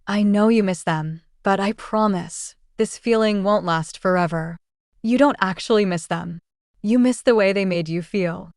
I know you miss them, but I promise, this feeling won't last forever. You don't actually miss them. You miss the way they made you feel.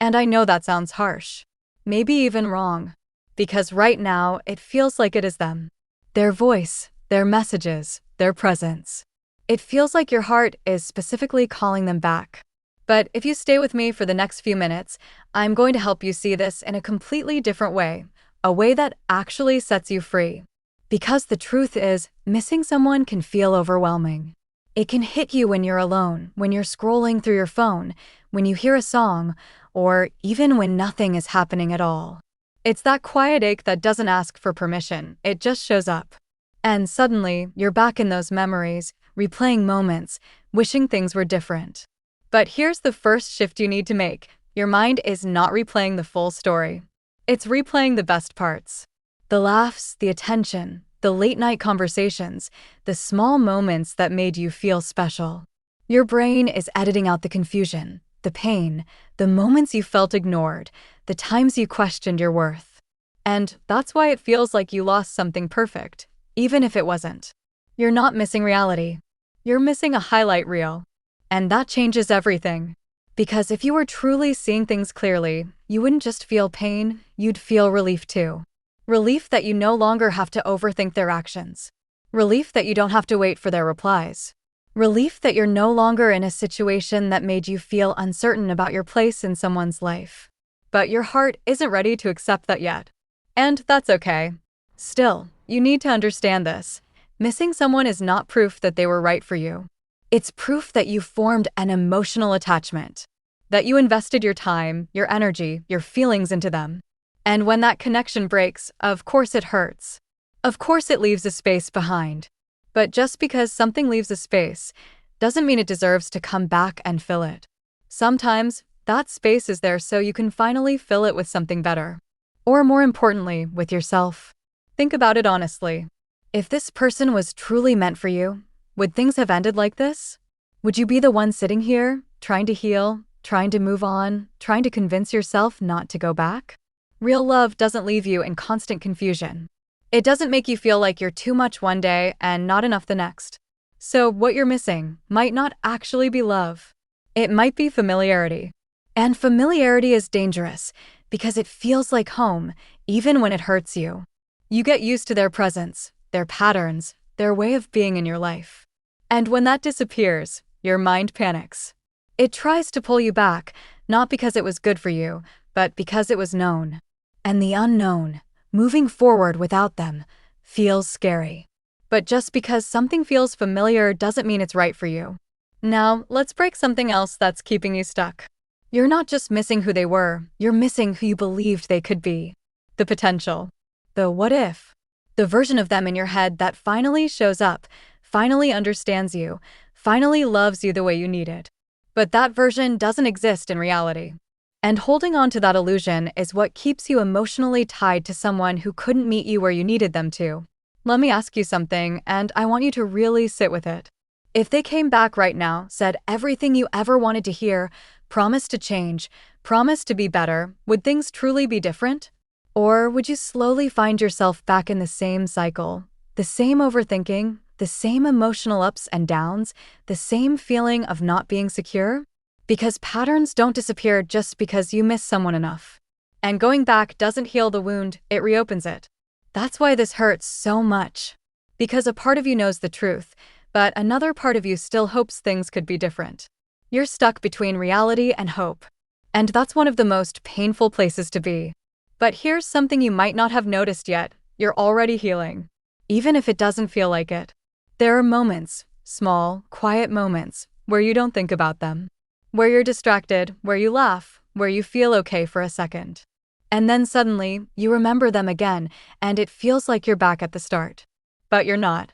And I know that sounds harsh. Maybe even wrong. Because right now, it feels like it is them. Their voice, their messages, their presence. It feels like your heart is specifically calling them back. But if you stay with me for the next few minutes, I'm going to help you see this in a completely different way, a way that actually sets you free. Because the truth is, missing someone can feel overwhelming. It can hit you when you're alone, when you're scrolling through your phone, when you hear a song, or even when nothing is happening at all. It's that quiet ache that doesn't ask for permission, it just shows up. And suddenly, you're back in those memories, replaying moments, wishing things were different. But here's the first shift you need to make. Your mind is not replaying the full story. It's replaying the best parts. The laughs, the attention, the late-night conversations, the small moments that made you feel special. Your brain is editing out the confusion, the pain, the moments you felt ignored, the times you questioned your worth. And that's why it feels like you lost something perfect, even if it wasn't. You're not missing reality. You're missing a highlight reel. And that changes everything. Because if you were truly seeing things clearly, you wouldn't just feel pain, you'd feel relief too. Relief that you no longer have to overthink their actions. Relief that you don't have to wait for their replies. Relief that you're no longer in a situation that made you feel uncertain about your place in someone's life. But your heart isn't ready to accept that yet. And that's okay. Still, you need to understand this. Missing someone is not proof that they were right for you. It's proof that you formed an emotional attachment. That you invested your time, your energy, your feelings into them. And when that connection breaks, of course it hurts. Of course it leaves a space behind. But just because something leaves a space, doesn't mean it deserves to come back and fill it. Sometimes, that space is there so you can finally fill it with something better. Or more importantly, with yourself. Think about it honestly. If this person was truly meant for you, would things have ended like this? Would you be the one sitting here, trying to heal, trying to move on, trying to convince yourself not to go back? Real love doesn't leave you in constant confusion. It doesn't make you feel like you're too much one day and not enough the next. So what you're missing might not actually be love. It might be familiarity. And familiarity is dangerous because it feels like home, even when it hurts you. You get used to their presence, their patterns, their way of being in your life. And when that disappears, your mind panics. It tries to pull you back, not because it was good for you, but because it was known. And the unknown, moving forward without them, feels scary. But just because something feels familiar doesn't mean it's right for you. Now, let's break something else that's keeping you stuck. You're not just missing who they were, you're missing who you believed they could be. The potential. The what if. The version of them in your head that finally shows up, finally understands you, finally loves you the way you need it. But that version doesn't exist in reality. And holding on to that illusion is what keeps you emotionally tied to someone who couldn't meet you where you needed them to. Let me ask you something, and I want you to really sit with it. If they came back right now, said everything you ever wanted to hear, promised to change, promised to be better, would things truly be different? Or would you slowly find yourself back in the same cycle, the same overthinking, the same emotional ups and downs, the same feeling of not being secure? Because patterns don't disappear just because you miss someone enough. And going back doesn't heal the wound, it reopens it. That's why this hurts so much. Because a part of you knows the truth, but another part of you still hopes things could be different. You're stuck between reality and hope. And that's one of the most painful places to be. But here's something you might not have noticed yet. You're already healing. Even if it doesn't feel like it. There are moments, small, quiet moments, where you don't think about them. Where you're distracted, where you laugh, where you feel okay for a second. And then suddenly, you remember them again, and it feels like you're back at the start. But you're not.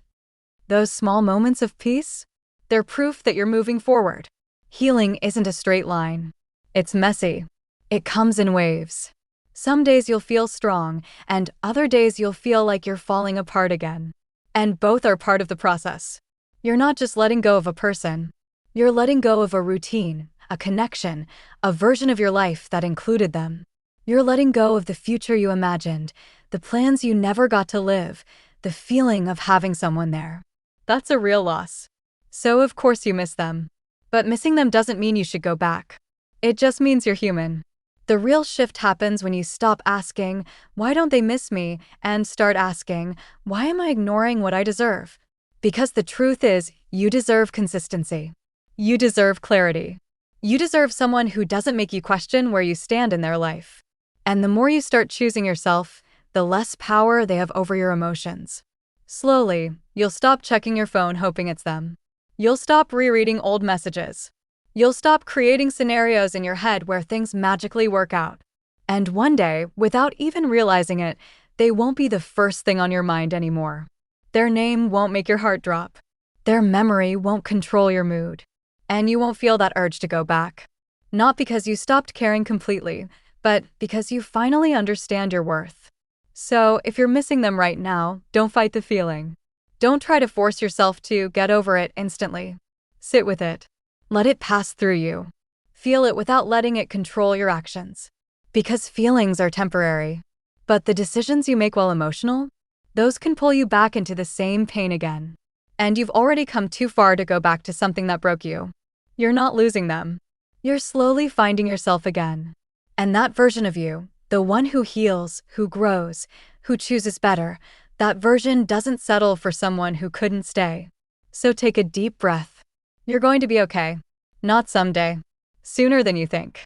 Those small moments of peace? They're proof that you're moving forward. Healing isn't a straight line. It's messy. It comes in waves. Some days you'll feel strong, and other days you'll feel like you're falling apart again. And both are part of the process. You're not just letting go of a person. You're letting go of a routine, a connection, a version of your life that included them. You're letting go of the future you imagined, the plans you never got to live, the feeling of having someone there. That's a real loss. So of course you miss them. But missing them doesn't mean you should go back. It just means you're human. The real shift happens when you stop asking, "Why don't they miss me?" and start asking, "Why am I ignoring what I deserve?" Because the truth is, you deserve consistency. You deserve clarity. You deserve someone who doesn't make you question where you stand in their life. And the more you start choosing yourself, the less power they have over your emotions. Slowly, you'll stop checking your phone hoping it's them. You'll stop rereading old messages. You'll stop creating scenarios in your head where things magically work out. And one day, without even realizing it, they won't be the first thing on your mind anymore. Their name won't make your heart drop. Their memory won't control your mood. And you won't feel that urge to go back. Not because you stopped caring completely, but because you finally understand your worth. So, if you're missing them right now, don't fight the feeling. Don't try to force yourself to get over it instantly. Sit with it. Let it pass through you. Feel it without letting it control your actions. Because feelings are temporary. But the decisions you make while emotional, those can pull you back into the same pain again. And you've already come too far to go back to something that broke you. You're not losing them. You're slowly finding yourself again. And that version of you, the one who heals, who grows, who chooses better, that version doesn't settle for someone who couldn't stay. So take a deep breath. You're going to be okay. Not someday. Sooner than you think.